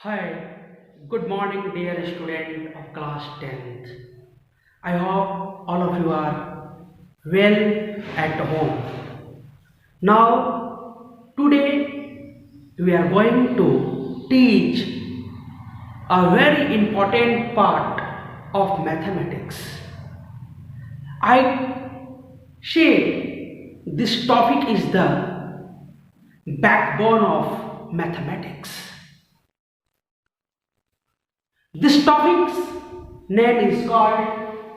Hi, good morning, dear student of class 10th. I hope all of you are well at home. Now, today we are going to teach a very important part of mathematics. I say this topic is the backbone of mathematics. This topic's name is called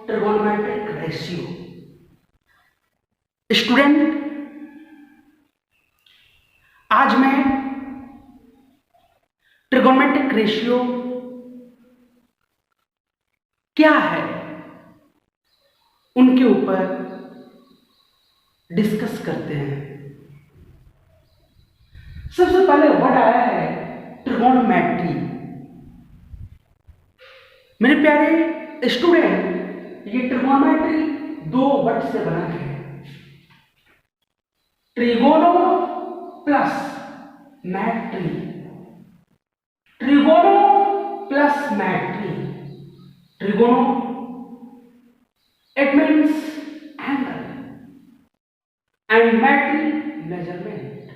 trigonometric ratio. Student, आज मैं trigonometric ratio क्या है उनके ऊपर discuss करते हैं। सबसे पहले वर्ड आया है ट्रिगोनोमेट्री। मेरे प्यारे स्टूडेंट, ये ट्रिगोनोमेट्री दो वर्ड से बना है, trigono plus metry. Trigono plus metry, trigono it means angle and metry measurement.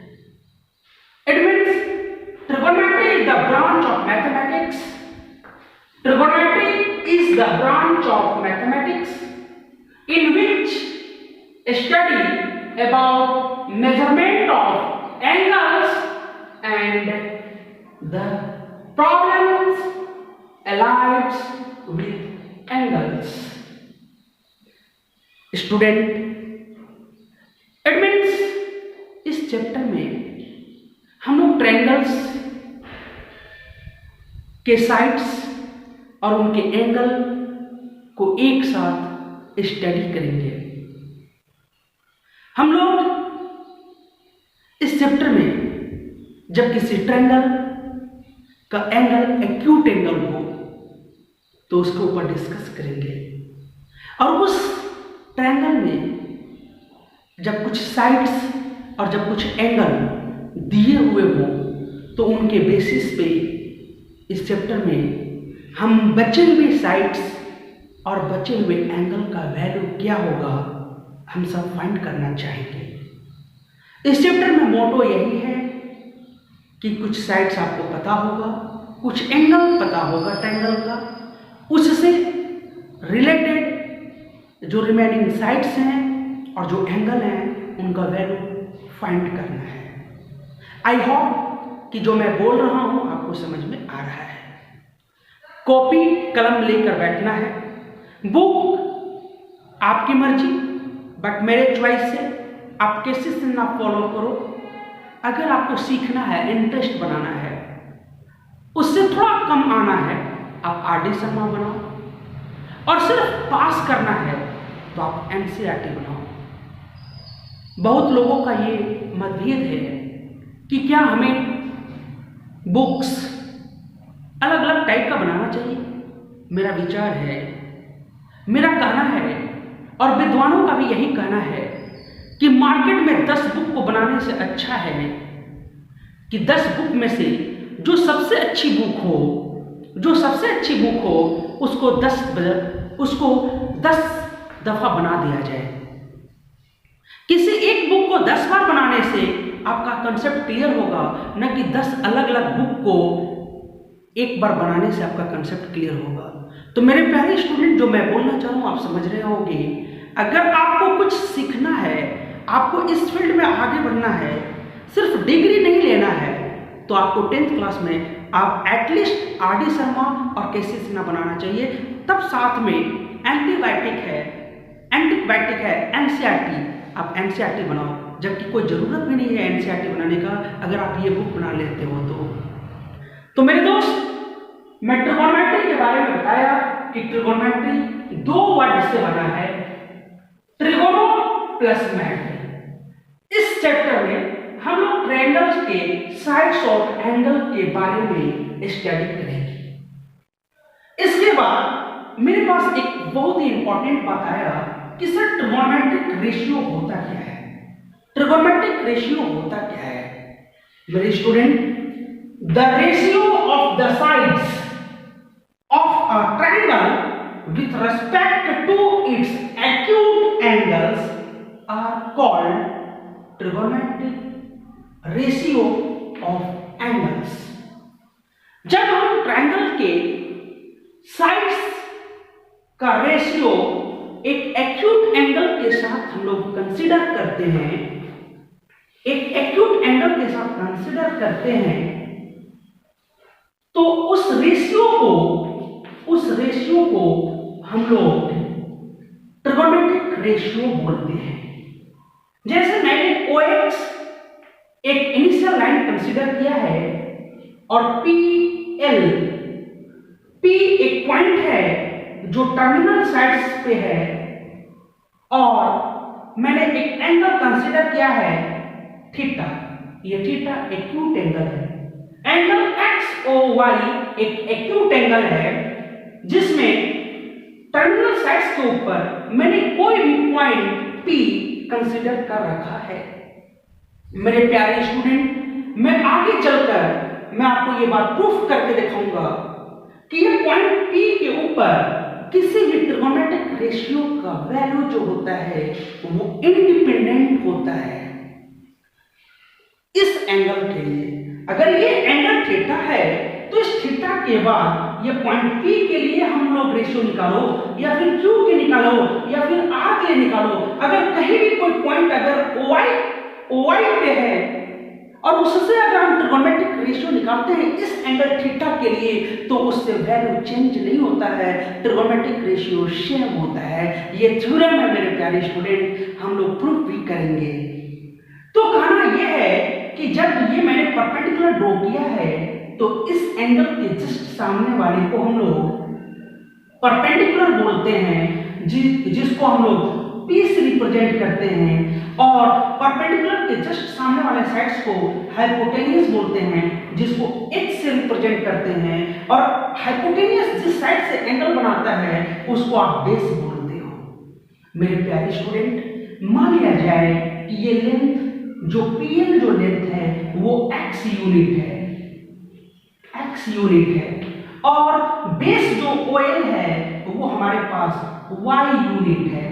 It means trigonometry is the branch of mathematics. Trigonometry is the branch of mathematics in which study about measurement of angles and the problems allied with angles. Student, it means इस chapter में हम लोग triangles के sides और उनके angle को एक साथ स्टडी करेंगे। हम लोग इस चैप्टर में जब किसी ट्रायंगल का एंगल एक्यूट एंगल हो तो उसके ऊपर डिस्कस करेंगे, और उस ट्रायंगल में जब कुछ साइड्स और जब कुछ एंगल दिए हुए हों तो उनके बेसिस पे इस चैप्टर में हम बचे हुए साइड्स और बचे हुए एंगल का वैल्यू क्या होगा हम सब फाइंड करना चाहेंगे। इस चैप्टर में मोटो यही है कि कुछ साइड्स आपको पता होगा, कुछ एंगल पता होगा ट्रायंगल का, उससे रिलेटेड जो रिमेनिंग साइड्स हैं और जो एंगल हैं उनका वैल्यू फाइंड करना है। आई होप कि जो मैं बोल रहा हूं आपको समझ में आ रहा है। कॉपी कलम लेकर बैठना है। बुक आपकी मर्जी, बट मेरे चॉइस से आप किसी से ना फॉलो करो। अगर आपको सीखना है, इंटरेस्ट बनाना है, उससे थोड़ा कम आना है, आप आरडी शर्मा बनाओ, और सिर्फ पास करना है तो आप एनसीईआरटी बनाओ। बहुत लोगों का ये मतभेद है कि क्या हमें बुक्स अलग अलग टाइप का बनाना चाहिए। मेरा विचार है, मेरा कहना है, और विद्वानों का भी यही कहना है कि मार्केट में 10 बुक को बनाने से अच्छा है कि 10 बुक में से जो सबसे अच्छी बुक हो उसको 10 दफा बना दिया जाए। किसी एक बुक को 10 बार बनाने से आपका कंसेप्ट क्लियर होगा, न कि 10 अलग अलग बुक को एक बार बनाने से आपका कंसेप्ट क्लियर होगा। तो मेरे प्यारे स्टूडेंट, जो मैं बोलना चाह रहा हूँ आप समझ रहे होंगे। अगर आपको कुछ सीखना है, आपको इस फील्ड में आगे बढ़ना है, सिर्फ डिग्री नहीं लेना है, तो आपको 10th क्लास में आप एटलीस्ट आरडी शर्मा और केसी सिन्हा बनाना चाहिए। तब साथ में एंटीबायोटिक है एनसीईआरटी, आप एनसीईआरटी बनाओ, जबकि कोई ज़रूरत भी नहीं है एनसीईआरटी बनाने का अगर आप ये बुक बना लेते हो तो मेरे दोस्त, मैं ट्रिगोनोमेट्री के बारे में बताया कि ट्रिगोनोमेट्री 2 वर्ड से बना है, ट्रिगोनो प्लस मैट्री। इस चैप्टर में हम लोग ट्रायंगल्स के साइड्स और एंगल के बारे में स्टडी करेंगे। इसके बाद मेरे पास एक बहुत ही इंपॉर्टेंट बात आया कि सर ट्रिगोनोमेट्रिक रेशियो होता क्या है। मेरे student, the ratio of the sides of a triangle with respect to its acute angles are called trigonometric ratio of angles। जब हम ट्रायंगल के साइड्स का रेशियो एक एक्यूट एंगल के साथ हम लोग कंसीडर करते हैं, एक एक्यूट एंगल के साथ कंसीडर करते हैं, तो उस रेशियो को हम लोग ट्रिगोनोमेट्रिक रेशियो बोलते हैं। जैसे मैंने OX एक इनिशियल लाइन कंसीडर किया है और PL, P एक पॉइंट है जो टर्मिनल साइड्स पे है, और मैंने एक एंगल कंसीडर किया है थीटा। ये थीटा एक्यूट एंगल है। एंगल XOY एक एक्यूट एंगल है जिसमें टर्मिनल साइड्स के ऊपर मैंने कोई भी पॉइंट P कंसीडर कर रखा है। मेरे प्यारे स्टूडेंट, मैं आगे चलकर मैं आपको ये बात प्रूफ करके दिखाऊंगा कि ये पॉइंट P के ऊपर किसी भी ट्रिगोनोमेट्रिक रेशियो का वैल्यू जो होता है वो इंडिपेंडेंट होता है। इस एंगल के लिए अगर ये एंगल थीटा है तो इस थीटा के बाद ये पॉइंट P के लिए हम लोग रेशियो निकालो या फिर Q के निकालो या फिर R के निकालो, अगर कहीं भी कोई पॉइंट अगर OY पे है और उससे अगर हम ट्रिगोनोमेट्रिक रेशियो निकालते हैं इस एंगल थीटा के लिए तो उससे वैल्यू चेंज नहीं होता है, ट्रिगोनोमेट्रिक रेशियो सेम होता है। ये थ्योरम है मेरे प्यारे स्टूडेंट, हम लोग प्रूफ भी करेंगे। तो कहना यह है कि जब ये मैंने परपेंडिकुलर ड्रॉ किया है तो इस एंगल के जस्ट सामने वाले को हम लोग परपेंडिकुलर बोलते हैं, जिसको हम लोग P से रिप्रेजेंट करते हैं, और परपेंडिकुलर के जस्ट सामने वाले साइड्स को हाइपोटेनियस बोलते हैं, जिसको H से रिप्रेजेंट करते हैं, और हाइपोटेनियस जिस साइड से एंगल बनाता है उसको आप बेस बोलते हो। मेरे प्यारे स्टूडेंट, मान लिया जाए कि ये लेंथ जो PL जो लेंथ है वो x यूनिट है, और बेस जो OL है वो हमारे पास y यूनिट है,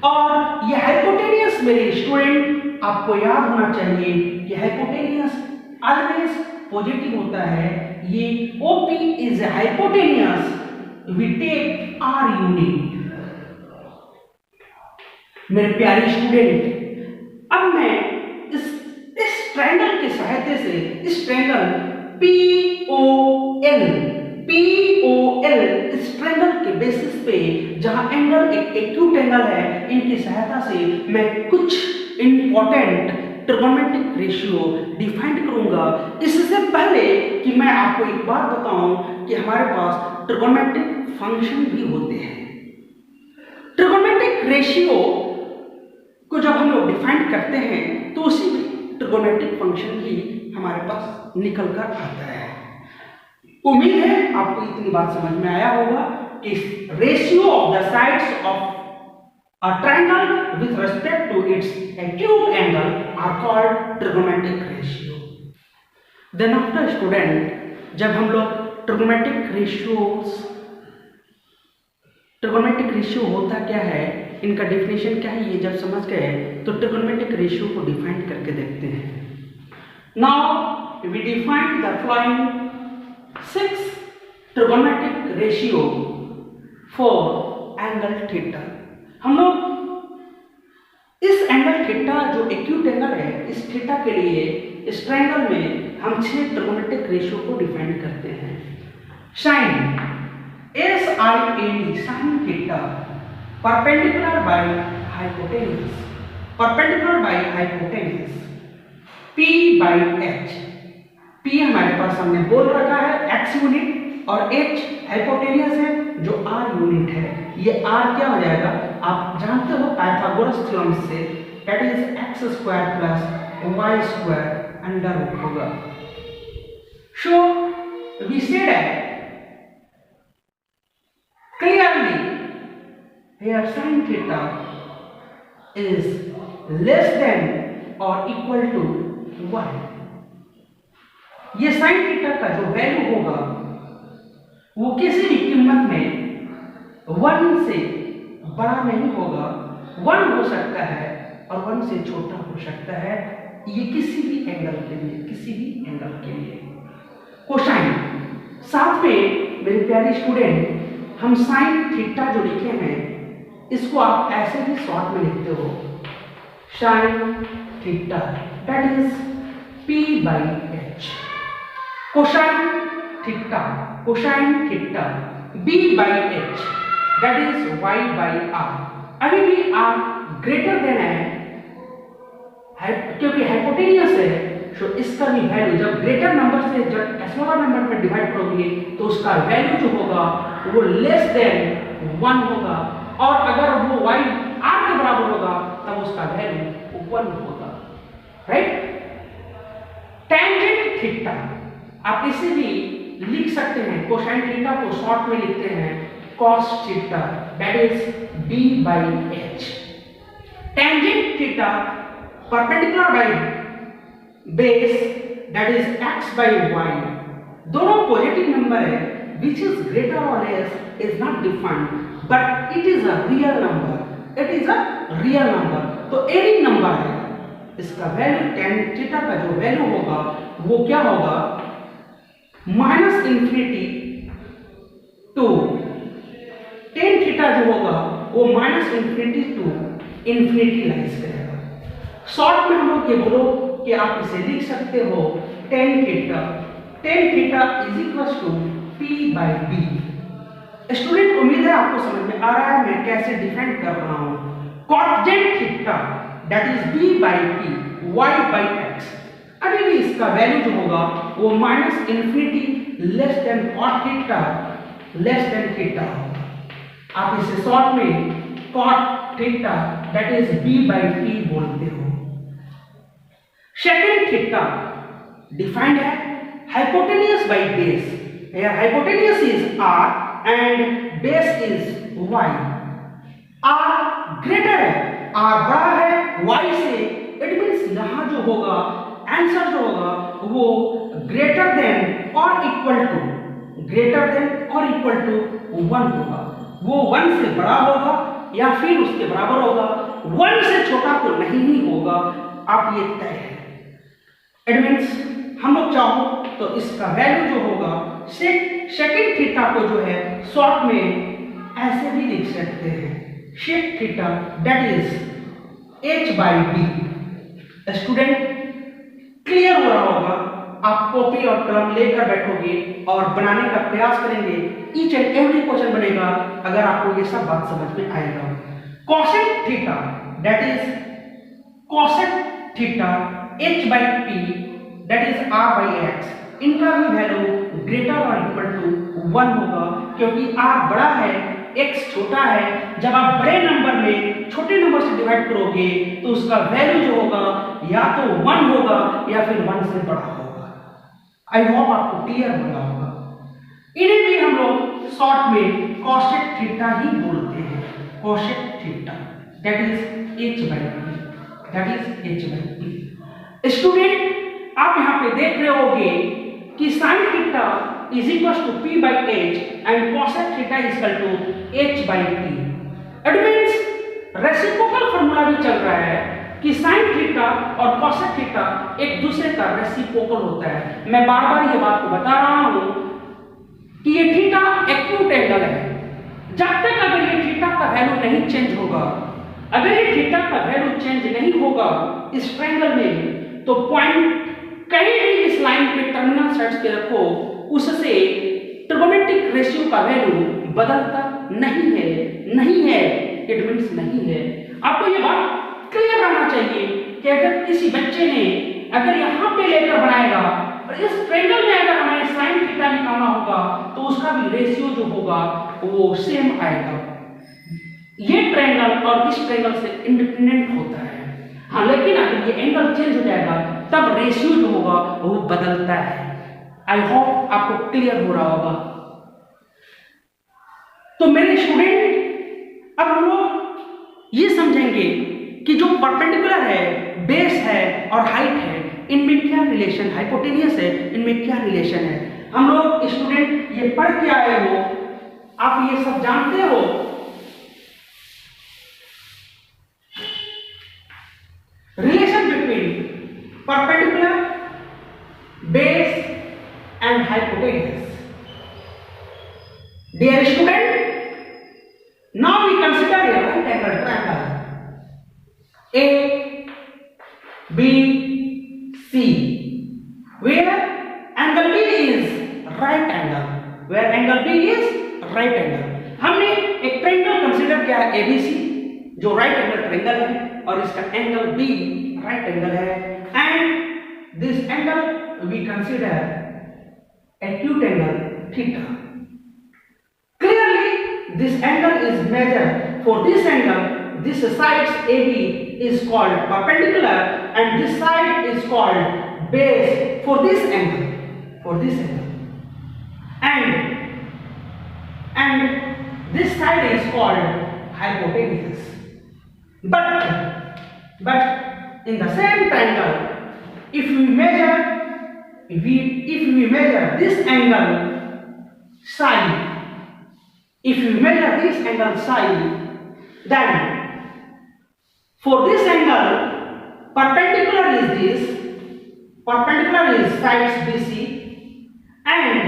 और ये हाइपोटेनियस मेरे स्टूडेंट आपको याद होना चाहिए कि हाइपोटेनियस ऑलवेज पॉजिटिव होता है। ये OP is hypotenuse, we take R unit. मेरे प्यारे स्टूडेंट, अब मैं इस ट्रायंगल की सहायता से इस ट्रायंगल POL इस ट्रायंगल के बेसिस पे जहां एंगल एक एक्यूट एंगल है, इनकी सहायता से मैं कुछ इंपॉर्टेंट ट्रिगोनोमेट्रिक रेशियो डिफाइन करूंगा। इससे पहले कि मैं आपको एक बात बताऊं कि हमारे पास ट्रिगोनोमेट्रिक फंक्शन भी होते हैं। ट्रिगोनोमेट्रिक रेशियो को जब हम लोग डिफाइन करते हैं तो उसी में ट्रिगोनोमेट्रिक फंक्शन भी हमारे पास निकल कर आता है। उम्मीद है आपको इतनी बात समझ में आया होगा कि ratio of the sides of a triangle with respect to its acute angle are called trigonometric ratio. Then after student, जब हम लोग ट्रिगोनोमेट्रिक रेशियो होता क्या है, इनका डेफिनेशन क्या है, ये जब समझ गए तो ट्रिगोनोमेट्रिक रेशियो को डिफाइन करके देखते हैं। Now we define the following 6 trigonometric ratio for angle theta. हम लोग इस एंगल थीटा जो एक्यूट एंगल है, इस थीटा के लिए इस ट्रायंगल में हम 6 ट्रिगोनोमेट्रिक रेशियो को डिफाइन करते हैं। Sine SIN sine theta, perpendicular by hypotenuse, P by H। P हमारे पास हमने बोल रखा है x यूनिट, और H हाइपोटेनियस है जो R यूनिट है। ये R क्या हो जाएगा, आप जानते हो पाइथागोरस थ्योरम से, that is x square plus y square under root होगा। So we said clearly here sin theta is less than or equal to 1। ये साइन थीटा का जो वैल्यू होगा वो किसी भी कीमत में 1 से बड़ा नहीं होगा, 1 हो सकता है और 1 से छोटा हो सकता है। ये किसी भी एंगल के लिए, किसी भी एंगल के लिए। कोसाइन, साथ में मेरे प्यारे स्टूडेंट हम साइन थीटा जो लिखे हैं इसको आप ऐसे भी शॉर्ट में लिखते हो, sine theta that is P/H। Cosine theta, cosine theta B/H that is Y/R। अभी भी R ग्रेटर देन है क्योंकि हाइपोटेनियस है, तो इसका भी वैल्यू जब ग्रेटर नंबर से जब स्मॉलर नंबर में डिवाइड करोगे तो उसका वैल्यू जो होगा वो लेस देन 1 होगा, और अगर वो y r के बराबर होगा तब उसका वैल्यू 1 होगा, राइट। टेंजेंट थीटा आप इसे भी लिख सकते हैं, कोसाइन थीटा को शॉर्ट में लिखते हैं cos theta that is B/H। Tangent theta perpendicular by base that is x/y, दोनों पॉजिटिव नंबर है, which is greater or less is not defined but it is a real number, it is a real number। तो any number है, इसका value tan theta का जो value होगा वो क्या होगा, -∞ टू tan थीटा जो होगा वो -∞ टू इंफिनिटी लाइज करेगा। शॉर्ट में हम लोग ये बोलो कि आप इसे लिख सकते हो tan theta, tan theta is equal to P/B। Student उम्मीद है आपको समझ में आ रहा है मैं कैसे डिफाइन कर रहा हूं। कॉटेंजेंट theta that is B/T Y/X, अभी भी इसका वैल्यू जो होगा वो -∞ less than cot theta less than theta होगा। आप इसे शॉर्ट में cot theta that is B/T बोलते हो। सेकंड थीटा डिफाइंड है hypotenuse by base, here hypotenuse is r and base is y। r greater है, r बड़ा है y से, इट मींस यहाँ जो होगा आंसर जो होगा वो ग्रेटर देन और इक्वल टू, ग्रेटर देन और इक्वल टू 1 होगा, वो 1 से बड़ा होगा या फिर उसके बराबर होगा, 1 से छोटा तो नहीं ही होगा, आप ये तय है। इट मींस हम लोग चाहो तो इसका वैल्यू जो होगा सेकंड थीटा को जो है शॉर्ट में ऐसे भी लिख सकते हैं, sec theta that is H/B। Student clear हो रहा होगा, आप कॉपी और कलम लेकर बैठोगे और बनाने का प्रयास करेंगे, ईच एंड एवरी क्वेश्चन बनेगा अगर आपको ये सब बात समझ में आएगा। Cosec theta that is cosec theta H/P that is R/X, इनका भी वैल्यू ग्रेटर और इक्वल टू 1 होगा क्योंकि r बड़ा है x छोटा है। जब आप बड़े नंबर में छोटे नंबर से डिवाइड करोगे तो उसका वैल्यू जो होगा या तो 1 होगा या फिर 1 से बड़ा होगा। आई होप आपको क्लियर हो रहा होगा। इन्हें भी हम लोग शॉर्ट में कोसेक थीटा ही बोलते हैं, cosec theta that is H/P, that is H/P। Student आप यहाँ पे देख रहे होगे कि sine theta is equal to P/H and cosec theta is equal to H/P। It means reciprocal formula भी चल रहा है कि साइन थीटा और कोसेक थीटा एक दूसरे का रेसिप्रोकल होता है। मैं बार बार ये बात को बता रहा हूं कि ये थीटा एक्यूट एंगल है, जब तक अगर ये थीटा का वैल्यू नहीं चेंज होगा, अगर ये थीटा का वैल्यू चेंज नहीं होगा इस ट्रायंगल में, तो पॉइंट कहीं भी इस लाइन पे टर्मिनल साइड्स पे रखो, उससे ट्रिगोनोमेट्रिक रेशियो का वैल्यू बदलता नहीं है, नहीं है, इट मींस नहीं है। आपको ये बात क्लियर रहना चाहिए कि अगर किसी बच्चे ने अगर यहाँ पे लेकर बनाएगा और इस ट्रायंगल में अगर हमें साइन थीटा निकालना होगा तो उसका भी रेशियो जो होगा वो सेम आएगा। ये ट्रायंगल और इस ट्रायंगल से इंडिपेंडेंट होता है। हाँ, लेकिन अगर ये एंगल चेंज हो जाएगा तब रेशियो जो होगा वो बदलता है। आई होप आपको क्लियर हो रहा होगा। तो मेरे स्टूडेंट अब हम लोग ये समझेंगे कि जो परपेंडिकुलर है, बेस है और हाइट है, इनमें क्या रिलेशन, हाइपोटेनियस है, इनमें क्या रिलेशन है। हम लोग स्टूडेंट ये पढ़ के आए हो, आप ये सब जानते हो। Relation between perpendicular, base and hypotenuse. Dear student, now we consider a right angle triangle A, B, C, where angle B is right angle, where angle B is right angle। हमने एक ट्रायंगल कंसीडर किया है ABC, जो right angle triangle है और इसका angle B right angle है, and this angle we consider acute angle theta। Clearly this angle is measured, for this angle this side AB is called perpendicular and this side is called base for this angle, and this side is called hypotenuse। But in the same triangle, if we measure this angle psi, then for this angle perpendicular is sides BC and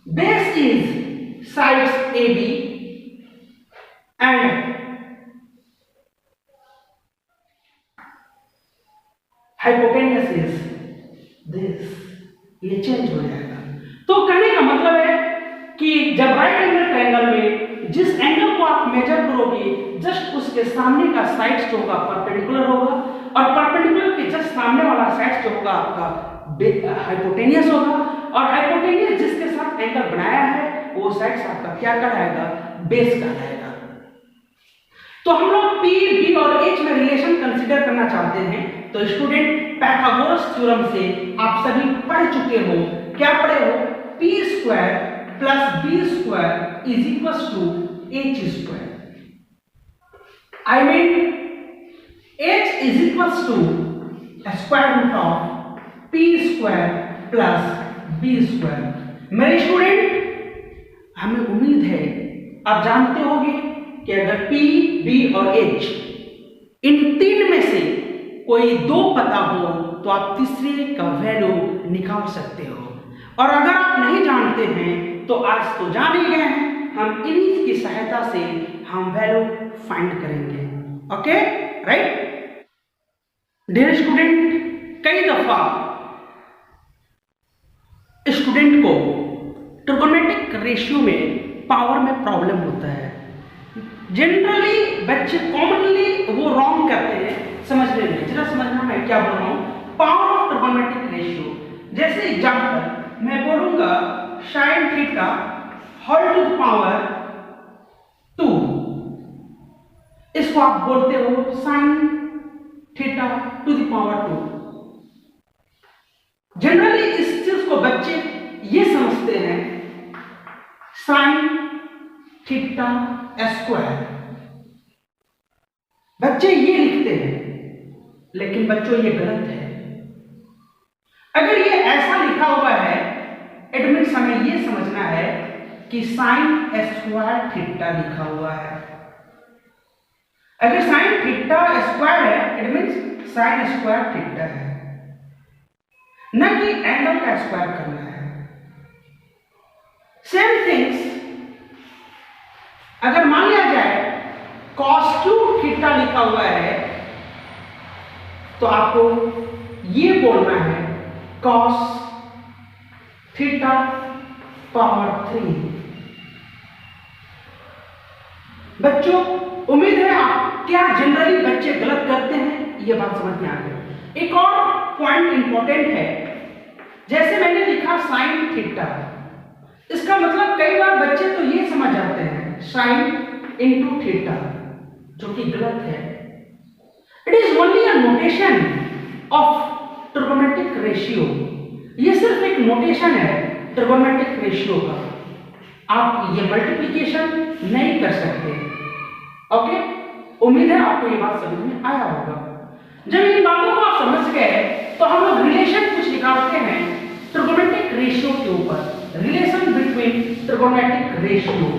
base is sides AB and hypotenuse is this। ये change हो जाएगा। तो कहने का मतलब है कि जब राइट एंगल ट्रायंगल में जिस एंगल को आप मेजर करोगे, जस्ट उसके सामने का साइड्स जो होगा परपेंडिकुलर होगा और परपेंडिकुलर के जस्ट सामने वाला साइड्स जो होगा आपका हाइपोटेनियस होगा, और हाइपोटेनियस जिसके साथ एंगल बनाया है वो साइड्स आपका क्या कहलाएगा, बेस कहलाएगा। तो हम लोग P, B और H में रिलेशन कंसीडर करना चाहते हैं। तो स्टूडेंट, पाइथागोरस थ्योरम से आप सभी पढ़ चुके हो, क्या पढ़े हो, P square plus B square is equals to H square. I mean H is equals to square root of P square plus B square. मेरे स्टूडेंट, हमें उम्मीद है आप जानते होंगे कि अगर P, B और H इन तीन में से कोई दो पता हो तो आप तीसरे का वैल्यू निकाल सकते हो, और अगर आप नहीं जानते हैं तो आज तो जान ही गए हैं, हम इन्हीं की सहायता से हम वैल्यू फाइंड करेंगे। ओके, राइट डियर स्टूडेंट, कई दफा स्टूडेंट को ट्रिगोनोमेट्रिक रेशियो में पावर में प्रॉब्लम होता है। जनरली बच्चे कॉमनली वो रॉन्ग करते हैं समझने में। जरा समझना मैं क्या बोल रहा हूं, पावर ऑफ ट्रिगोनोमेट्रिक रेशियो। जैसे एग्जांपल मैं बोलूंगा sin theta whole to the power 2, इसको आप बोलते हो sin theta to the power 2। Generally इस चीज को बच्चे ये समझते हैं sin थीटा स्क्वायर, बच्चे ये लिखते हैं, लेकिन बच्चों ये गलत है। अगर ये ऐसा लिखा हुआ है, इट मीन्स हमें ये समझना है कि sin स्क्वायर थीटा लिखा हुआ है। अगर sin थीटा स्क्वायर है, it means sin square theta है, न कि एंगल का स्क्वायर करना है। सेम थिंग्स अगर मान लिया जाए cos क्यूब थीटा लिखा हुआ है, तो आपको ये बोलना है cos थीटा पावर 3। बच्चों, उम्मीद है आप क्या जनरली बच्चे गलत करते हैं ये बात समझ में आ गई। एक और पॉइंट इंपॉर्टेंट है, जैसे मैंने लिखा sin थीटा, इसका मतलब कई बार बच्चे तो ये समझ जाते हैं sin इंटू थीटा, जो कि गलत है। It is only a notation of trigonometric ratio. ये सिर्फ एक नोटेशन है ट्रिगोनोमेट्रिक रेशियो का, आप ये मल्टीप्लिकेशन नहीं कर सकते। ओके, उम्मीद है आपको ये बात समझ में आया होगा। जब इन बातों को आप समझ गए तो हम के ऊपर relation between trigonometric ratio.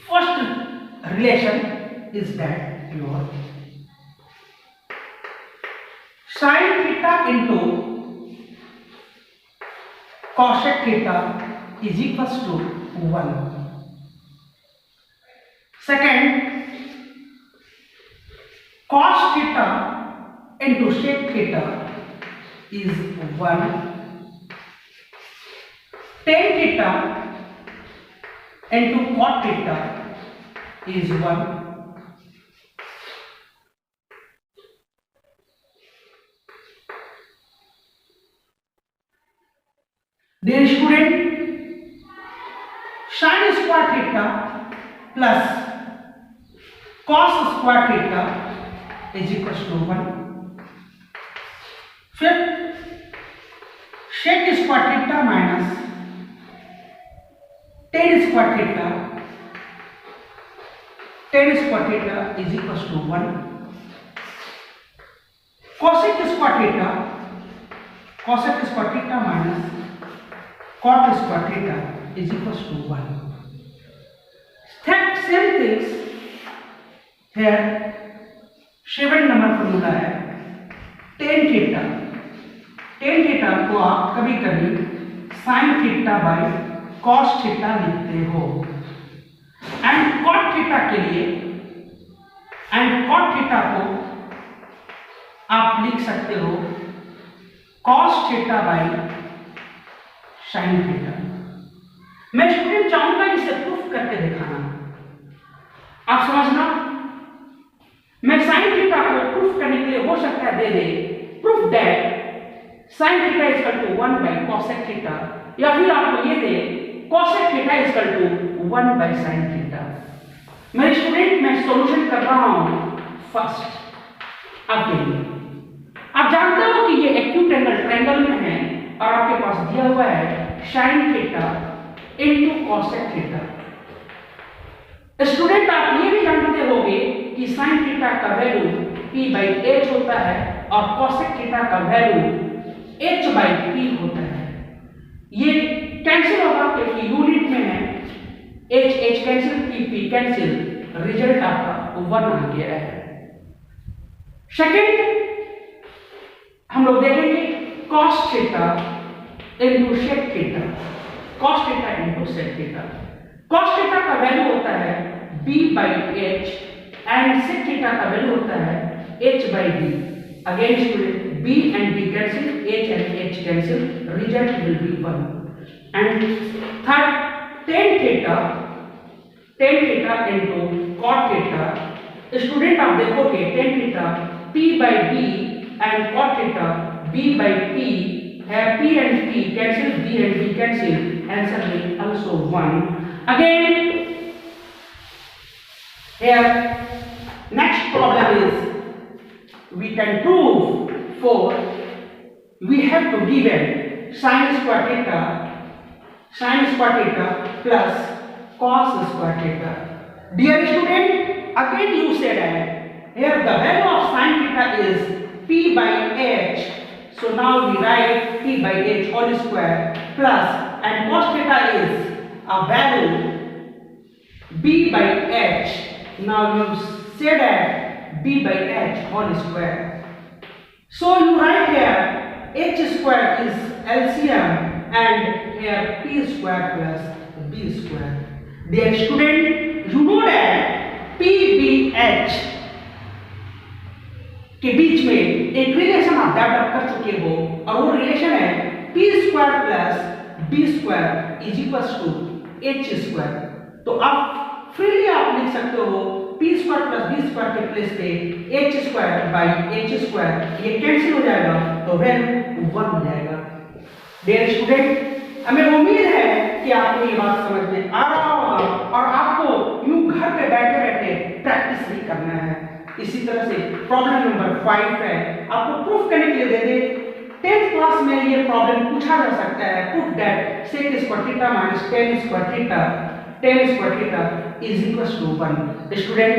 First relation is that your sin theta into cosec theta is equals to 1. Second, cos theta into sec theta is 1. Tan theta into cot theta is 1. Dear student, sin square theta plus cos square theta is equals to 1. Fifth, sec square theta minus tan square theta is equals to 1. Cosec square theta minus cot square theta is equals to 1. Same things here. 7 number formula है tan theta को आप कभी कभी sin theta by cos theta लिखते हो, and cot theta के लिए cot theta को आप लिख सकते हो cos theta by sin theta. मैं स्टूडेंट चाहूंगा इसे प्रूफ करके दिखाना, आप समझना। मैं sin थीटा को प्रूफ करने के लिए हो सकता है दे दे proof that sin theta is equal to 1 by cosec theta, या फिर आपको ये दे cosec theta is equal to 1 by sin theta. मेरे स्टूडेंट मैं सॉल्यूशन कर रहा हूं फर्स्ट आपके लिए। आप जानते हो कि ये एक्यूट एंगल ट्रायंगल में है और आपके पास दिया हुआ है sin theta into cosec theta. Student आप ये भी जानते होंगे कि sin थीटा का वैल्यू p बाई h होता है और cosec थीटा का वैल्यू h बाई p होता है। ये कैंसिल होगा क्योंकि यूनिट में है, h cancel, p cancel, result आपका 1 आ गया है। सेकंड हम लोग देखेंगे cos theta into sec theta, cos theta into sec theta. cos theta का वैल्यू होता है b by h and sec theta का वैल्यू होता है h by d। Again student b and d cancel, h and h cancel, result will be 1। And third tan theta into cot theta. Student आप देखोगे tan theta p by d and cot theta b by p है, p and p cancel, b and b cancel, answer will also 1. Again here next problem is we can prove for we have to given sin square theta plus cos square theta. Dear student, again you said that here the value of sin theta is p by h. So now we write p by h whole square plus, and cos theta is a value b by h. Now you say that b by h whole square. So you write here h square is LCM and here p square plus b square. Dear student, you know that p b h के बीच में एक relation आप develop कर चुके हो और वो relation है p square plus b square is equals to h square. तो आप फ्रीली आप लिख सकते हो p square plus b square के प्लेस पे h square by h square, ये कैंसिल हो जाएगा तो वैल्यू 1 हो जाएगा। डियर स्टूडेंट, हमें उम्मीद है कि आपको ये बात समझ में आ रहा होगा और आपको यूं घर पे बैठे बैठे प्रैक्टिस भी करना है। इसी तरह से प्रॉब्लम नंबर 5 है, आपको प्रूफ करने के लिए दे दे 10th क्लास में ये प्रॉब्लम पूछा जा सकता है। Proof that sec square theta minus tan square theta is equals to 1। Student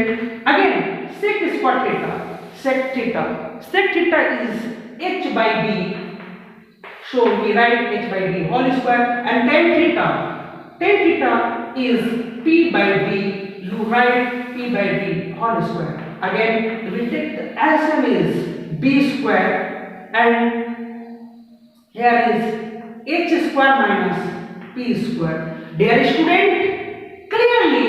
again sec square theta is h by b, so we write h by b whole square, and tan theta is p by b, you write p by b whole square। Again we take the LCM is b square and here is h square minus p square। Dear student, clearly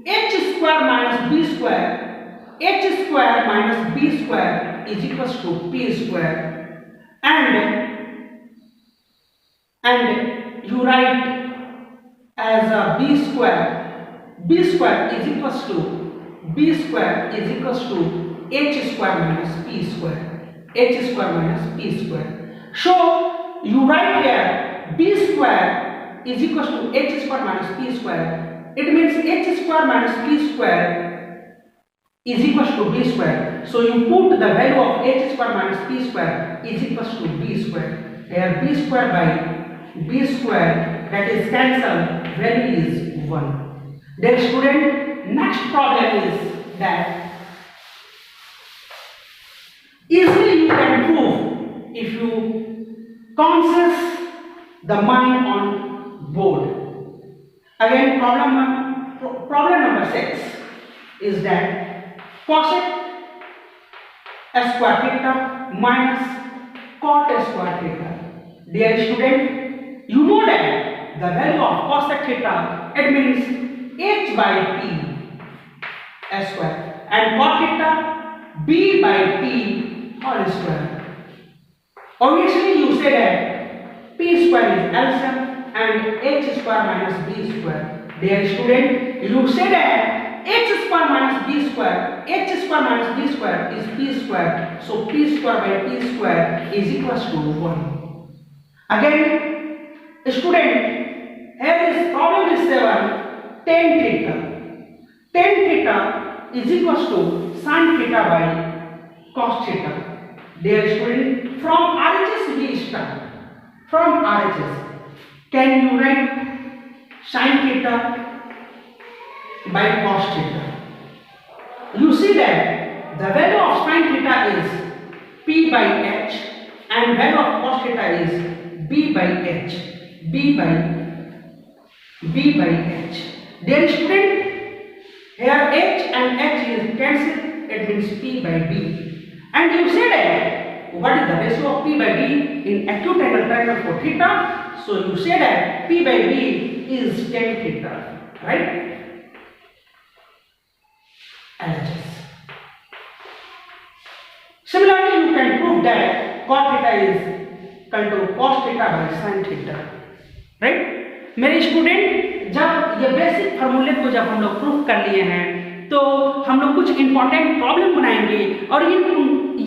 h square minus b square is equals to p square, and you write as a b square is equals to h square minus p square, so you write here b square is equals to h square minus p square, it means h square minus p square is equals to b square, so you put the value of h square minus p square is equals to b square, here b square by b square, that is cancelled, value is 1। Dear student, next problem is that easily you can prove if you concentrate the mind on board। Again problem number 6 is that cosec square theta minus cot square theta। Dear student, you know that the value of cosec theta, it means h by p square, and cot theta b by p whole square। Obviously you say that p square is LCM and h square minus b square। Dear student, you say that h square minus b square is p square, so p square by p square is equals to 1। Again student, here is problem is 7, tan theta is equals to sin theta by cos theta। Dear student, from RHS we start, from RHS can you write sin theta by cos theta? You see that the value of sin theta is p by h and value of cos theta is b by h, Dear student, here h and h is cancelled, it means p by b, and you say that what is the ratio of p by b in acute angle triangle for theta, so you say that p by b is tan theta, right? LHS. Similarly, you can prove that cot theta is equal to cos theta by sin theta, right? मेरे student, जब ये basic फार्मूले को जब हम लोग proof कर लिए हैं तो हम लोग कुछ इंपॉर्टेंट प्रॉब्लम बनाएंगे, और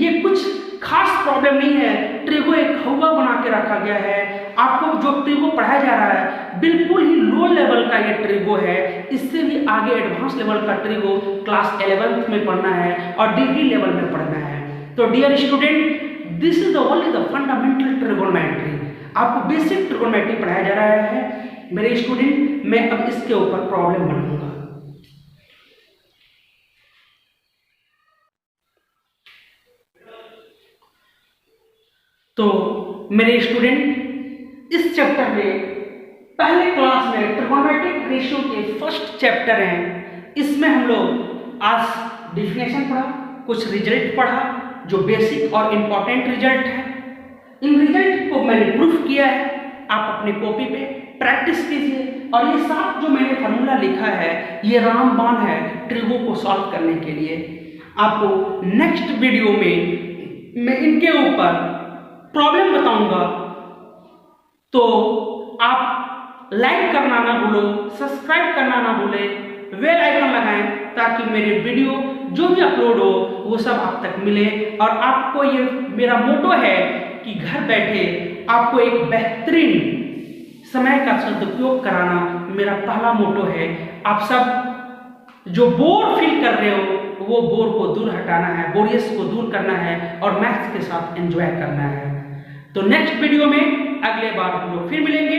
ये कुछ खास प्रॉब्लम नहीं है। ट्रिगो एक हवा बना के रखा गया है। आपको जो ट्रिगो पढ़ाया जा रहा है बिल्कुल ही लो लेवल का ये ट्रिगो है। इससे भी आगे एडवांस लेवल का ट्रिगो क्लास 11th में पढ़ना है और डिग्री लेवल में पढ़ना है। तो dear student, this is only the fundamental trigonometry. आपको बेसिक ट्रिगोनोमेट्री पढ़ाया जा रहा है मेरे स्टूडेंट। मैं अब इसके ऊपर प्रॉब्लम बनाऊंगा। तो मेरे स्टूडेंट, इस चैप्टर में पहले क्लास में ट्रिगोनोमेट्रिक रेशियो के फर्स्ट चैप्टर हैं। इसमें हम लोग आज डिफिनेशन पढ़ा, कुछ रिजल्ट पढ़ा जो बेसिक और इम्पॉर्टेंट रिजल्ट है। इन रिजल्ट को मैंने प्रूफ किया है। आप अपने कॉपी पे प्रैक्टिस कीजिए, और ये साथ जो मैंने फार्मूला लिखा है ये रामबाण है ट्रिगो को सॉल्व करने के लिए। आपको नेक्स्ट वीडियो में मैं इनके ऊपर प्रॉब्लम बताऊंगा। तो आप लाइक करना ना भूलो, सब्सक्राइब करना ना भूले, बेल आइकन लगाएं ताकि मेरे वीडियो जो भी अपलोड हो वो सब आप तक मिले। और आपको ये मेरा मोटो है कि घर बैठे आपको एक बेहतरीन समय का सदुपयोग कराना मेरा पहला मोटो है। आप सब जो बोर फील कर रहे हो वो बोर को दूर हटाना है, बोरियस को दूर करना है और मैथ्स के साथ एंजॉय करना है। तो नेक्स्ट वीडियो में अगले बार हम लोग फिर मिलेंगे।